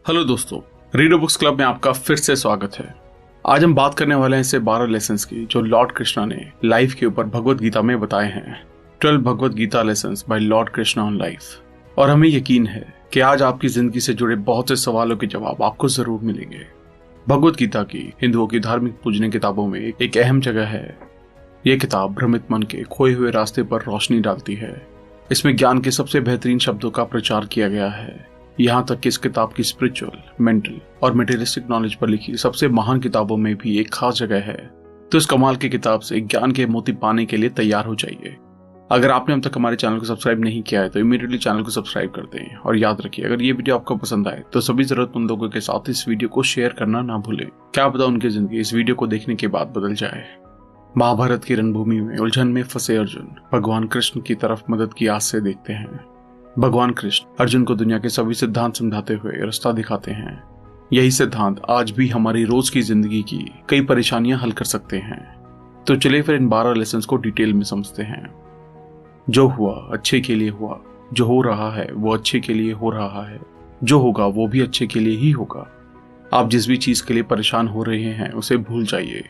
Hello दोस्तों, reader books club में आपका फिर से स्वागत है। आज हम बात करने वाले हैं ऐसे 12 लेसन्स की जो लॉर्ड कृष्णा ने लाइफ के ऊपर भगवत गीता में बताए हैं। 12 Bhagavad Gita lessons by lord Krishna on life. और हमें यकीन है कि आज आपकी जिंदगी से जुड़े बहुत से सवालों के जवाब आपको जरूर मिलेंगे। भगवत गीता की हिंदुओं की धार्मिक पूजनीय किताबों में एक अहम जगह है। ये किताब भ्रमित मन के खोए हुए रास्ते पर रोशनी डालती है। इसमें ज्ञान के सबसे बेहतरीन शब्दों का प्रचार किया गया है। यहाँ तक कि इस किताब की स्पिरिचुअल, मेंटल और मटेरियलिस्टिक नॉलेज पर लिखी सबसे महान किताबों में भी एक खास जगह है। तो इस कमाल की किताब से ज्ञान के मोती पाने के लिए तैयार हो जाइए। अगर आपने अब तक हमारे चैनल को सब्सक्राइब नहीं किया है तो इमीडिएटली चैनल को सब्सक्राइब कर दें। और याद रखिए, अगर ये वीडियो आपको पसंद आए तो सभी जरूरतमंद लोगों के साथ इस वीडियो को शेयर करना ना भूलें। क्या पता उनकी जिंदगी इस वीडियो को देखने के बाद बदल जाए। महाभारत की रणभूमि में उलझन में फंसे अर्जुन भगवान कृष्ण की तरफ मदद की आस से देखते हैं। भगवान कृष्ण अर्जुन को दुनिया के सभी सिद्धांत समझाते हुए रास्ता दिखाते हैं। यही सिद्धांत आज भी हमारी रोज की जिंदगी की कई परेशानियां हल कर सकते हैं। तो चलिए फिर इन 12 लेसन्स को डिटेल में समझते हैं। जो हुआ अच्छे के लिए हुआ, जो हो रहा है वो अच्छे के लिए हो रहा है, जो होगा वो भी अच्छे के लिए ही होगा। आप जिस भी चीज के लिए परेशान हो रहे हैं उसे भूल जाइए।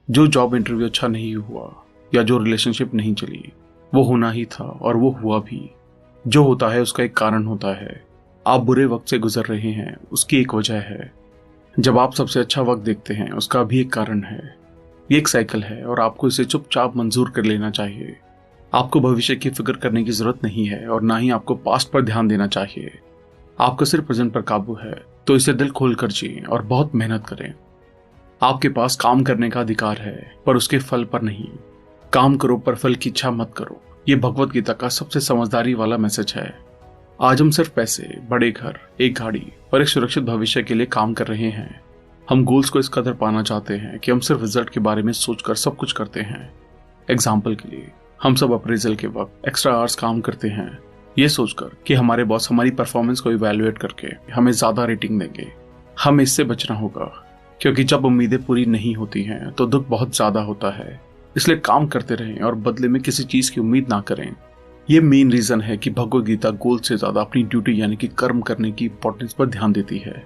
जो जॉब इंटरव्यू अच्छा नहीं हुआ या जो रिलेशनशिप नहीं चली, वो होना ही था और वो हुआ भी। जो होता है उसका एक कारण होता है। आप बुरे वक्त से गुजर रहे हैं, उसकी एक वजह है। जब आप सबसे अच्छा वक्त देखते हैं उसका भी एक कारण है। ये एक साइकिल है और आपको इसे चुपचाप मंजूर कर लेना चाहिए। आपको भविष्य की फिक्र करने की जरूरत नहीं है और ना ही आपको पास्ट पर ध्यान देना चाहिए। आपको सिर्फ प्रेजेंट पर काबू है, तो इसे दिल खोल कर जिए और बहुत मेहनत करें। आपके पास काम करने का अधिकार है, पर उसके फल पर नहीं। काम करो पर फल की इच्छा मत करो। ये भगवत गीता का सबसे समझदारी वाला मैसेज है। आज हम सिर्फ पैसे, बड़े घर, एक गाड़ी और एक सुरक्षित भविष्य के लिए काम कर रहे हैं। हम गोल्स को इस कदर पाना चाहते हैं कि हम सिर्फ रिजल्ट के बारे में सोचकर सब कुछ करते हैं। एग्जाम्पल के लिए, हम सब अप्रेजल के वक्त एक्स्ट्रा आवर्स काम करते हैं, ये सोचकर कि हमारे बॉस हमारी परफॉर्मेंस को इवैल्यूएट करके हमें ज्यादा रेटिंग देंगे। हमें इससे बचना होगा, क्योंकि जब उम्मीदें पूरी नहीं होती हैं तो दुख बहुत ज्यादा होता है। इसलिए काम करते रहें और बदले में किसी चीज की उम्मीद ना करें। ये मेन रीजन है कि भगवत गीता गोल से ज्यादा अपनी ड्यूटी यानी कि कर्म करने की इंपॉर्टेंस पर ध्यान देती है।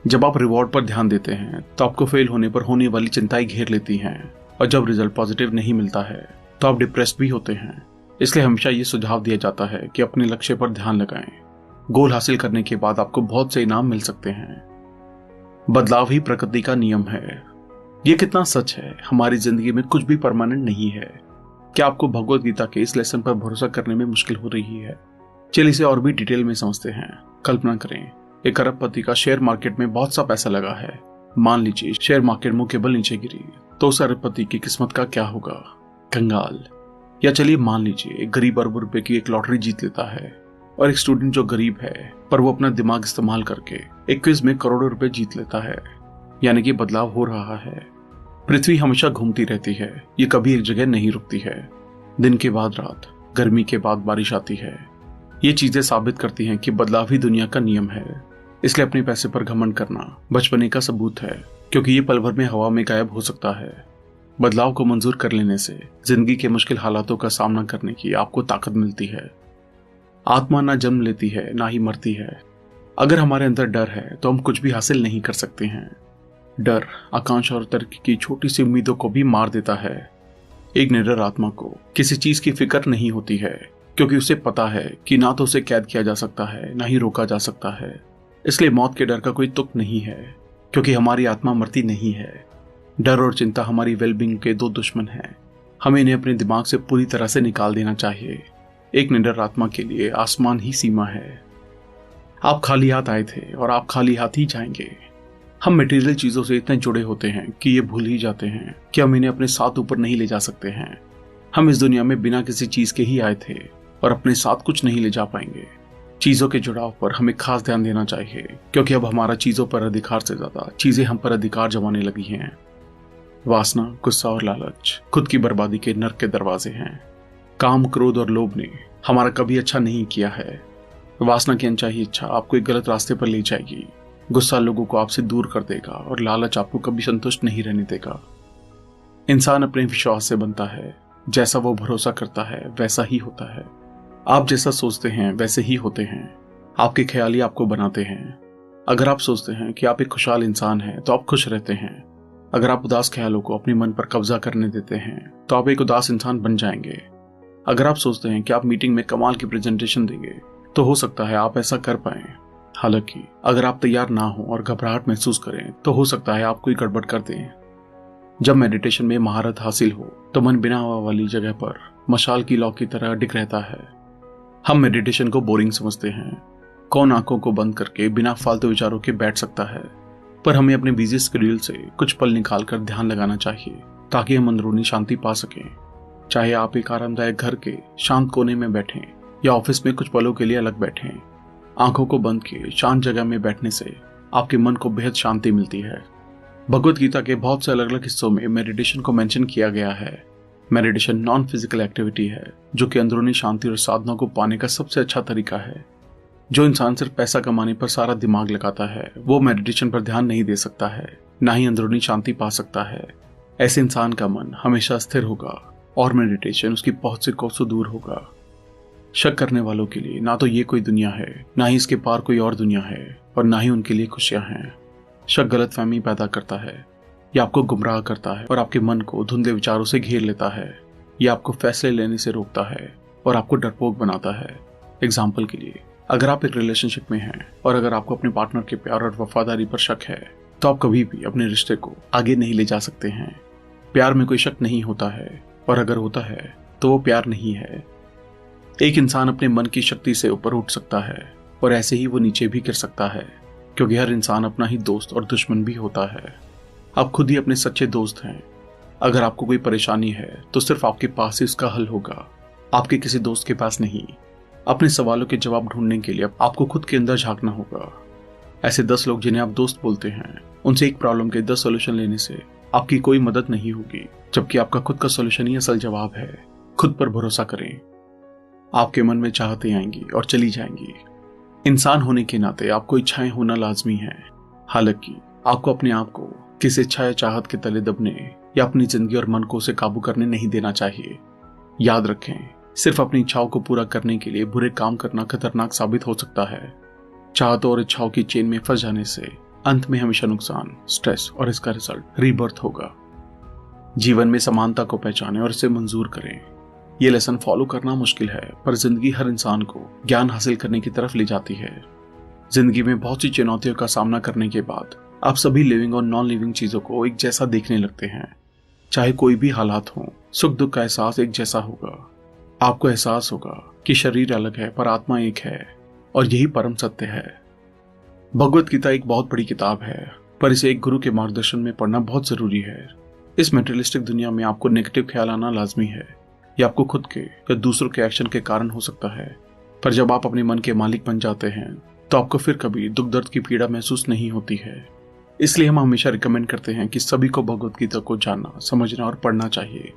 जब आप रिवॉर्ड पर ध्यान देते हैं तो आपको फेल होने पर होने वाली चिंताएं घेर लेती हैं, और जब रिजल्ट पॉजिटिव नहीं मिलता है तो आप डिप्रेस्ड भी होते हैं। इसलिए हमेशा ये सुझाव दिया जाता है कि अपने लक्ष्य पर ध्यान लगाएं। गोल हासिल करने के बाद आपको बहुत से इनाम मिल सकते हैं। बदलाव ही प्रकृति का नियम है। ये कितना सच है। हमारी जिंदगी में कुछ भी परमानेंट नहीं है। क्या आपको भगवत गीता के इस लेसन पर भरोसा करने में मुश्किल हो रही है? चलिए इसे और भी डिटेल में समझते हैं। कल्पना करें, एक अरबपति का शेयर मार्केट में बहुत सा पैसा लगा है। मान लीजिए शेयर मार्केट मुंह के बल नीचे गिरी, तो उस अरबपति की किस्मत का क्या होगा? कंगाल। या चलिए मान लीजिए एक गरीब अरबों रुपए की एक लॉटरी जीत लेता है, और एक स्टूडेंट जो गरीब है पर वो अपना दिमाग इस्तेमाल करके एक क्विज में करोड़ों रुपए जीत लेता है। यानी कि बदलाव हो रहा है। पृथ्वी हमेशा घूमती रहती है, ये कभी एक जगह नहीं रुकती है। दिन के बाद रात, गर्मी के बाद बारिश आती है। ये चीजें साबित करती हैं कि बदलाव ही दुनिया का नियम है। इसलिए अपने पैसे पर घमंड करना बचपने का सबूत है, क्योंकि ये पल भर में हवा में गायब हो सकता है। बदलाव को मंजूर कर लेने से जिंदगी के मुश्किल हालातों का सामना करने की आपको ताकत मिलती है। आत्मा ना जन्म लेती है ना ही मरती है। अगर हमारे अंदर डर है तो हम कुछ भी हासिल नहीं कर सकते हैं। डर, आकांक्षा और तर्क की छोटी सी उम्मीदों को भी मार देता है। एक निडर आत्मा को किसी चीज की फिक्र नहीं होती है, क्योंकि उसे पता है कि ना तो उसे कैद किया जा सकता है ना ही रोका जा सकता है। इसलिए मौत के डर का कोई तुक नहीं है, क्योंकि हमारी आत्मा मरती नहीं है। डर और चिंता हमारी वेलबींग के दो दुश्मन हैं। हमें इन्हें अपने दिमाग से पूरी तरह से निकाल देना चाहिए। एक निडर आत्मा के लिए आसमान ही सीमा है। आप खाली हाथ आए थे और आप खाली हाथ ही जाएंगे। हम मटेरियल चीजों से इतने जुड़े होते हैं कि ये भूल ही जाते हैं कि हम इन्हें अपने साथ ऊपर नहीं ले जा सकते हैं। हम इस दुनिया में बिना किसी चीज के ही आए थे और अपने साथ कुछ नहीं ले जा पाएंगे। चीजों के जुड़ाव पर हमें खास ध्यान देना चाहिए, क्योंकि अब हमारा चीजों पर अधिकार से ज्यादा चीजें हम पर अधिकार जमाने लगी हैं। वासना, गुस्सा और लालच खुद की बर्बादी के नर्क के दरवाजे हैं। काम, क्रोध और लोभ ने हमारा कभी अच्छा नहीं किया है। वासना की अनचाही इच्छा आपको एक गलत रास्ते पर ले जाएगी। गुस्सा लोगों को आपसे दूर कर देगा और लालच आपको कभी संतुष्ट नहीं रहने देगा। इंसान अपने विश्वास से बनता है। जैसा वो भरोसा करता है वैसा ही होता है। आप जैसा सोचते हैं वैसे ही होते हैं। आपके ख्याल ही आपको बनाते हैं। अगर आप सोचते हैं कि आप एक खुशहाल इंसान हैं तो आप खुश रहते हैं। अगर आप उदास ख्यालों को अपने मन पर कब्जा करने देते हैं तो आप एक उदास इंसान बन जाएंगे। अगर आप सोचते हैं कि आप मीटिंग में कमाल की प्रेजेंटेशन देंगे तो हो सकता है आप ऐसा कर पाएं। हालांकि अगर आप तैयार ना हो और घबराहट महसूस करें तो हो सकता है आप कोई गड़बड़ कर दें। जब मेडिटेशन में महारत हासिल हो तो मन बिना हवा वाली जगह पर मशाल की लौ की तरह अडिग रहता है। हम मेडिटेशन को बोरिंग समझते हैं। कौन आंखों को बंद करके बिना फालतू विचारों के बैठ सकता है? पर हमें अपने बिजी शेड्यूल से कुछ पल निकालकर ध्यान लगाना चाहिए ताकि हम अंदरूनी शांति पा सकें। चाहे आप एक आरामदायक घर के शांत कोने में बैठें या ऑफिस में कुछ पलों के लिए अलग बैठें, आंखों को बंद किए शांत जगह में बैठने से आपके मन को बेहद शांति मिलती है। भगवत गीता के बहुत से अलग अलग हिस्सों में मेडिटेशन को मेंशन किया गया है। मेडिटेशन नॉन फिजिकल एक्टिविटी है जो कि अंदरूनी शांति और साधना को पाने का सबसे अच्छा तरीका है। जो इंसान सिर्फ पैसा कमाने पर सारा दिमाग लगाता है वो मेडिटेशन पर ध्यान नहीं दे सकता है, ना ही अंदरूनी शांति पा सकता है। ऐसे इंसान का मन हमेशा स्थिर होगा और मेडिटेशन उसकी पहुंच से कोसों दूर होगा। शक करने वालों के लिए ना तो ये कोई दुनिया है, ना ही इसके पार कोई और दुनिया है, और ना ही उनके लिए खुशियां हैं। शक गलतफहमी पैदा करता है, यह आपको गुमराह करता है और आपके मन को धुंधले विचारों से घेर लेता है। यह आपको फैसले लेने से रोकता है और आपको डरपोक बनाता है। एग्जाम्पल के लिए, अगर आप एक रिलेशनशिप में हैं और अगर आपको अपने पार्टनर के प्यार और वफादारी पर शक है तो आप कभी भी अपने रिश्ते को आगे नहीं ले जा सकते हैं। प्यार में कोई शक नहीं होता है, और अगर होता है तो वो प्यार नहीं है। एक इंसान अपने मन की शक्ति से ऊपर उठ सकता है और ऐसे ही वो नीचे भी गिर सकता है, क्योंकि हर इंसान अपना ही दोस्त और दुश्मन भी होता है। आप खुद ही अपने सच्चे दोस्त हैं। अगर आपको कोई परेशानी है तो सिर्फ आपके पास ही उसका हल होगा, आपके किसी दोस्त के पास नहीं। अपने सवालों के जवाब ढूंढने के लिए आपको खुद के अंदर झांकना होगा। ऐसे 10 लोग जिन्हें आप दोस्त बोलते हैं, उनसे एक प्रॉब्लम के 10 सोल्यूशन लेने से आपकी कोई मदद नहीं होगी, जबकि आपका खुद का सोल्यूशन ही असल जवाब है। खुद पर भरोसा करें। आपके मन में चाहतें आएंगी और चली जाएंगी। इंसान होने के नाते आपको इच्छाएं होना लाजमी है। हालांकि आपको अपने आप को किसी इच्छा या चाहत के तले दबने या अपनी जिंदगी और मन को उसे काबू करने नहीं देना चाहिए। याद रखें, सिर्फ अपनी इच्छाओं को पूरा करने के लिए बुरे काम करना खतरनाक साबित हो सकता है। चाहतों और इच्छाओं की चेन में फंस जाने से अंत में हमेशा नुकसान, स्ट्रेस और इसका रिजल्ट रीबर्थ होगा। जीवन में समानता को पहचानें और इसे मंजूर करें। ये लेसन फॉलो करना मुश्किल है, पर जिंदगी हर इंसान को ज्ञान हासिल करने की तरफ ले जाती है। जिंदगी में बहुत सी चुनौतियों का सामना करने के बाद आप सभी लिविंग और नॉन लिविंग चीजों को एक जैसा देखने लगते हैं। चाहे कोई भी हालात हो, सुख दुख का एहसास एक जैसा होगा। आपको एहसास होगा कि शरीर अलग है पर आत्मा एक है, और यही परम सत्य है। भगवत गीता एक बहुत बड़ी किताब है, पर इसे एक गुरु के मार्गदर्शन में पढ़ना बहुत जरूरी है। इस मेटेरियलिस्टिक दुनिया में आपको नेगेटिव ख्याल आना लाजमी है। यह आपको खुद के या दूसरों के एक्शन के कारण हो सकता है, पर जब आप अपने मन के मालिक बन जाते हैं तो आपको फिर कभी दुख दर्द की पीड़ा महसूस नहीं होती है। इसलिए हम हमेशा रिकमेंड करते हैं कि सभी को भगवत गीता को जानना, समझना और पढ़ना चाहिए।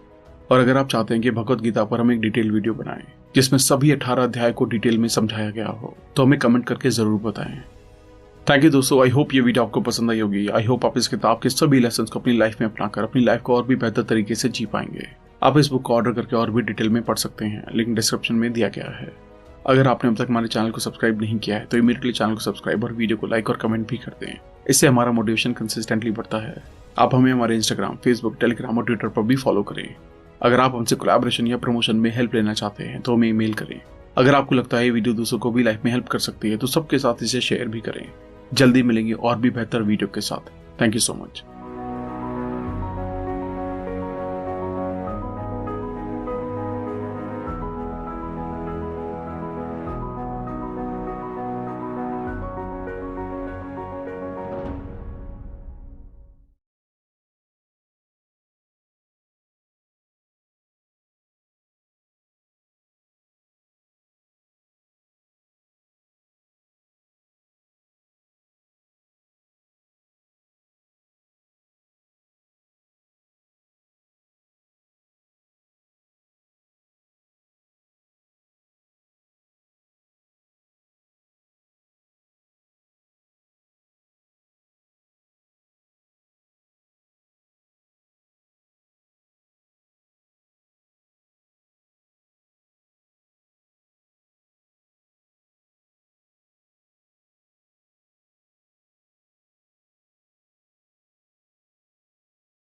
और अगर आप चाहते हैं कि भगवत गीता पर हम एक डिटेल वीडियो बनाएं जिसमें सभी 18 अध्याय को डिटेल में समझाया गया हो, तो हमें कमेंट करके जरूर बताएं। थैंक यू दोस्तों, आई होप ये वीडियो आपको पसंद आई होगी। आई होप आप इस किताब के सभी लेसन को अपनी लाइफ में अपनाकर अपनी लाइफ को और भी बेहतर तरीके से जी पाएंगे। आप इस बुक को ऑर्डर करके और भी डिटेल में पढ़ सकते हैं, लिंक डिस्क्रिप्शन में दिया गया है। अगर आपने अब तक हमारे चैनल को सब्सक्राइब नहीं किया है तो इमीडिएटली चैनल को सब्सक्राइब और वीडियो को लाइक और कमेंट भी कर दें। इससे हमारा मोटिवेशन कंसिस्टेंटली बढ़ता है। आप हमें हमारे इंस्टाग्राम, फेसबुक, टेलीग्राम और ट्विटर पर भी फॉलो करें। अगर आप हमसे कोलैबोरेशन या प्रमोशन में हेल्प लेना चाहते हैं तो हमें ईमेल करें। अगर आपको लगता है ये वीडियो दूसरों को भी लाइफ में हेल्प कर सकती है तो सबके साथ इसे शेयर भी करें। जल्दी मिलेंगे और भी बेहतर वीडियो के साथ। Thank you so much.